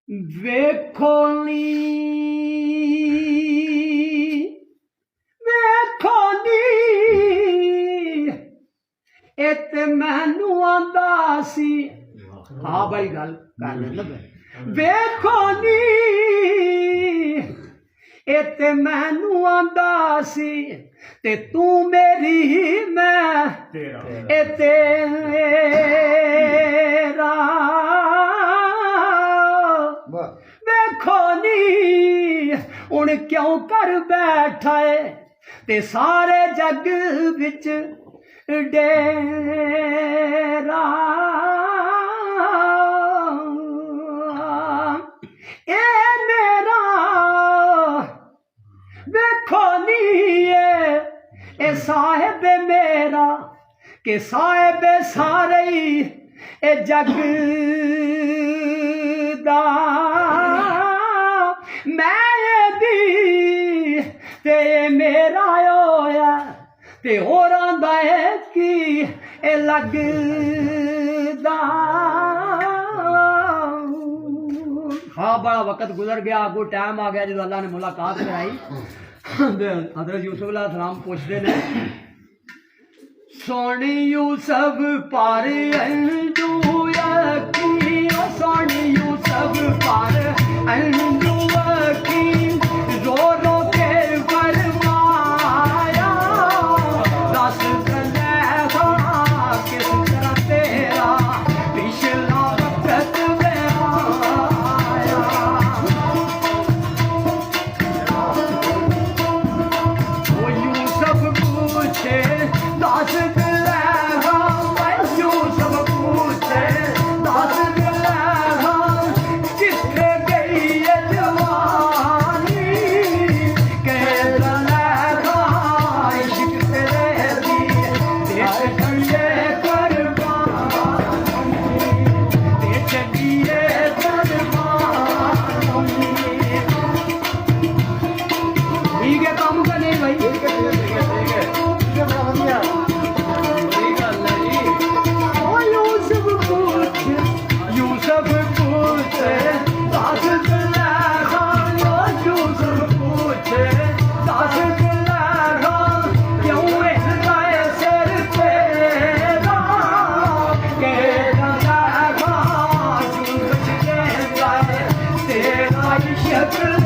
ਵੇਖੋ ਨੀ ਵੇਖੋ ਨੀ ਇਹ ਤੇ ਮੈਨੂੰ ਆਂਦਾ ਸੀ ਹਾਂ ਬੜੀ ਗੱਲ ਕਰ ਲੈ ਵੇਖੋ ਨੀ ਇਹ ਤੇ ਮੈਨੂੰ ਆਂਦਾ ਸੀ ਤੇ ਤੂੰ ਮੇਰੀ ਮੈਂ ਤੇਰਾ ਇਹ ਤੇਰਾ ਵੇਖੋ ਨੀ ਹੁਣ ਕਿਉਂ ਕਰ ਬੈਠਾ ਏ ਤੇ ਸਾਰੇ ਜੱਗ ਵਿੱਚ ਡੇਰਾ ਇਹ ਮੇਰਾ ਵੇਖੋ ਨੀ ਇਹ ਸਾਹਿਬ ਮੇਰਾ ਕਿ ਸਾਹਿਬ ਸਾਰੇ ਇਹ ਜੱਗ ਦਾ ਮੈਂ ਇਹਦੀ ਤੇ ਮੇਰਾ ਹੋਇਆ ਤੇ ਹੋਰਾਂ ਦਾ ਕੀ ਇਹ ਲੱਗਦਾ हाँ बड़ा वक्त गुजर गया आगू टाइम आ गया जो अल्लाह ने मुलाकात कराई हज़रत यूसुफ अलैहिस्सलाम पूछते ने सोनी यूसुफ पर अंजू यकीन सोनी यूसुफ पर अंजू यकीन रो रो के फरमाया दस किस तरह तेरा पिछला वक्त Yeah.